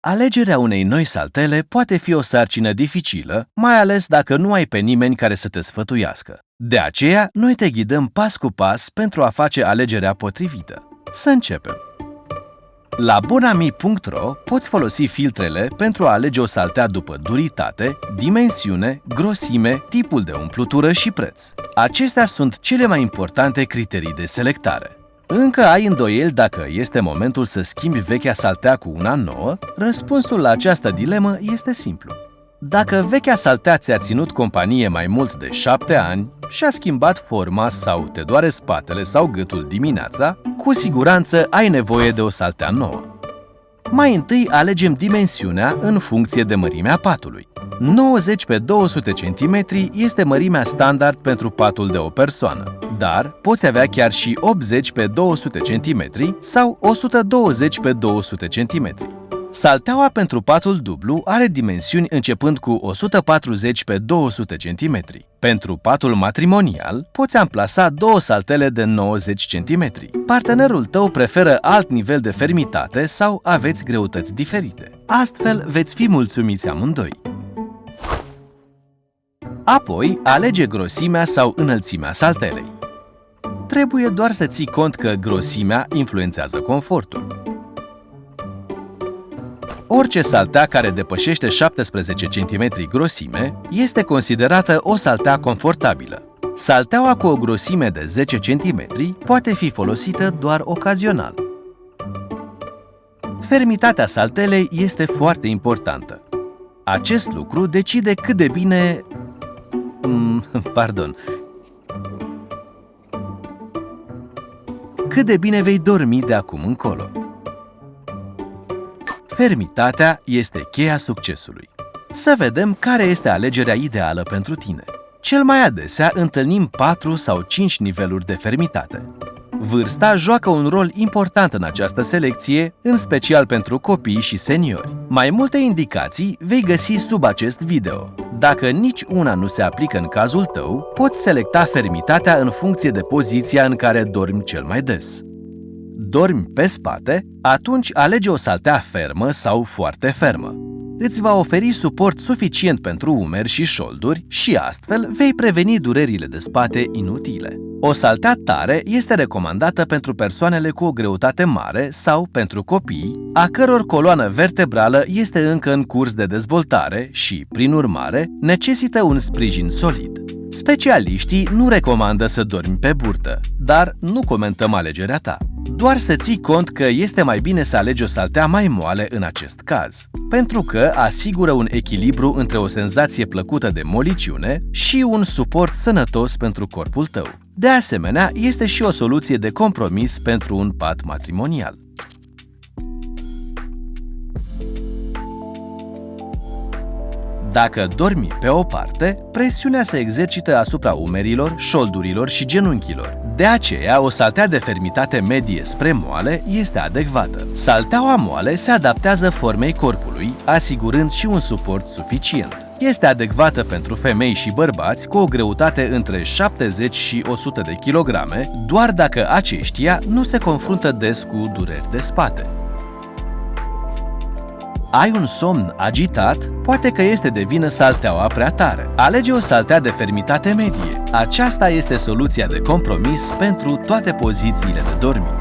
Alegerea unei noi saltele poate fi o sarcină dificilă, mai ales dacă nu ai pe nimeni care să te sfătuiască. De aceea, noi te ghidăm pas cu pas pentru a face alegerea potrivită. Să începem! La bonami.ro poți folosi filtrele pentru a alege o saltea după duritate, dimensiune, grosime, tipul de umplutură și preț. Acestea sunt cele mai importante criterii de selectare. Încă ai îndoieli dacă este momentul să schimbi vechea saltea cu una nouă? Răspunsul la această dilemă este simplu. Dacă vechea saltea ți-a ținut companie mai mult de 7 ani, și-a schimbat forma sau te doare spatele sau gâtul dimineața, cu siguranță ai nevoie de o saltea nouă. Mai întâi alegem dimensiunea în funcție de mărimea patului. 90 pe 200 cm este mărimea standard pentru patul de o persoană, dar poți avea chiar și 80 pe 200 cm sau 120 pe 200 cm. Salteaua pentru patul dublu are dimensiuni începând cu 140 pe 200 cm. Pentru patul matrimonial, poți amplasa două saltele de 90 cm. Partenerul tău preferă alt nivel de fermitate sau aveți greutăți diferite. Astfel, veți fi mulțumiți amândoi. Apoi, alege grosimea sau înălțimea saltelei. Trebuie doar să ții cont că grosimea influențează confortul. Orice saltea care depășește 17 cm grosime este considerată o saltea confortabilă. Salteaua cu o grosime de 10 cm poate fi folosită doar ocazional. Fermitatea saltelei este foarte importantă. Acest lucru decide cât de bine... cât de bine vei dormi de acum încolo. Fermitatea este cheia succesului. Să vedem care este alegerea ideală pentru tine. Cel mai adesea întâlnim 4 sau 5 niveluri de fermitate. Vârsta joacă un rol important în această selecție, în special pentru copii și seniori. Mai multe indicații vei găsi sub acest video. Dacă nici una nu se aplică în cazul tău, poți selecta fermitatea în funcție de poziția în care dormi cel mai des. Dormi pe spate? Atunci alege o saltea fermă sau foarte fermă. Îți va oferi suport suficient pentru umeri și șolduri și astfel vei preveni durerile de spate inutile. O saltea tare este recomandată pentru persoanele cu o greutate mare sau pentru copii, a căror coloană vertebrală este încă în curs de dezvoltare și, prin urmare, necesită un sprijin solid. Specialiștii nu recomandă să dormi pe burtă, dar nu comentăm alegerea ta. Doar să ții cont că este mai bine să alegi o saltea mai moale în acest caz, pentru că asigură un echilibru între o senzație plăcută de moliciune și un suport sănătos pentru corpul tău. De asemenea, este și o soluție de compromis pentru un pat matrimonial. Dacă dormi pe o parte, presiunea se exercită asupra umerilor, șoldurilor și genunchilor. De aceea, o saltea de fermitate medie spre moale este adecvată. Salteaua moale se adaptează formei corpului, asigurând și un suport suficient. Este adecvată pentru femei și bărbați cu o greutate între 70 și 100 de kilograme, doar dacă aceștia nu se confruntă des cu dureri de spate. Ai un somn agitat? Poate că este de vină salteaua prea tare. Alege o saltea de fermitate medie. Aceasta este soluția de compromis pentru toate pozițiile de dormit.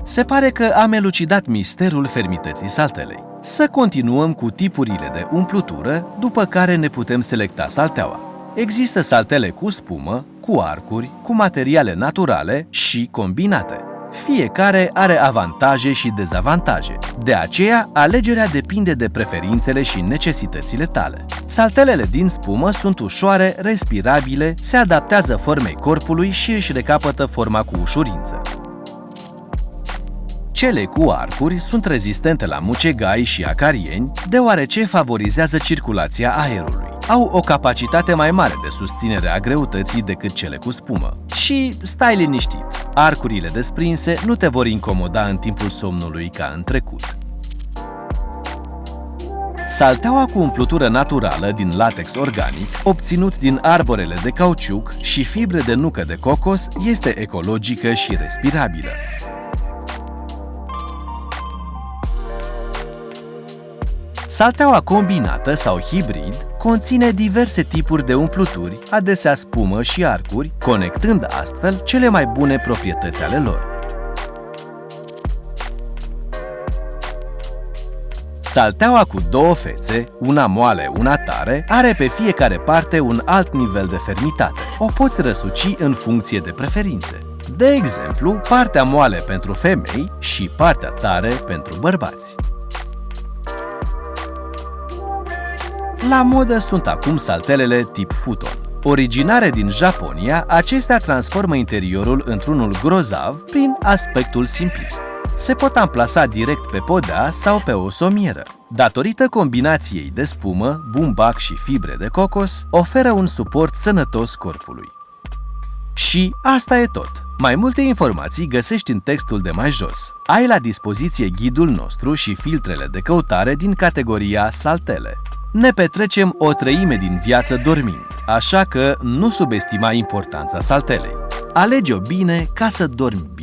Se pare că am elucidat misterul fermității saltelei. Să continuăm cu tipurile de umplutură, după care ne putem selecta salteaua. Există saltele cu spumă, cu arcuri, cu materiale naturale și combinate. Fiecare are avantaje și dezavantaje. De aceea, alegerea depinde de preferințele și necesitățile tale. Saltelele din spumă sunt ușoare, respirabile, se adaptează formei corpului și își recapătă forma cu ușurință. Cele cu arcuri sunt rezistente la mucegai și acarieni, deoarece favorizează circulația aerului. Au o capacitate mai mare de susținere a greutății decât cele cu spumă. Și stai liniștit, arcurile desprinse nu te vor incomoda în timpul somnului ca în trecut. Salteaua cu umplutură naturală din latex organic, obținut din arborele de cauciuc și fibre de nucă de cocos, este ecologică și respirabilă. Salteaua combinată sau hibrid conține diverse tipuri de umpluturi, adesea spumă și arcuri, conectând astfel cele mai bune proprietăți ale lor. Salteaua cu două fețe, una moale, una tare, are pe fiecare parte un alt nivel de fermitate. O poți răsuci în funcție de preferințe. De exemplu, partea moale pentru femei și partea tare pentru bărbați. La modă sunt acum saltelele tip futon. Originare din Japonia, acestea transformă interiorul într-unul grozav prin aspectul simplist. Se pot amplasa direct pe podea sau pe o somieră. Datorită combinației de spumă, bumbac și fibre de cocos, oferă un suport sănătos corpului. Și asta e tot! Mai multe informații găsești în textul de mai jos. Ai la dispoziție ghidul nostru și filtrele de căutare din categoria saltele. Ne petrecem o treime din viață dormind, așa că nu subestima importanța saltelei. Alege-o bine ca să dormi bine.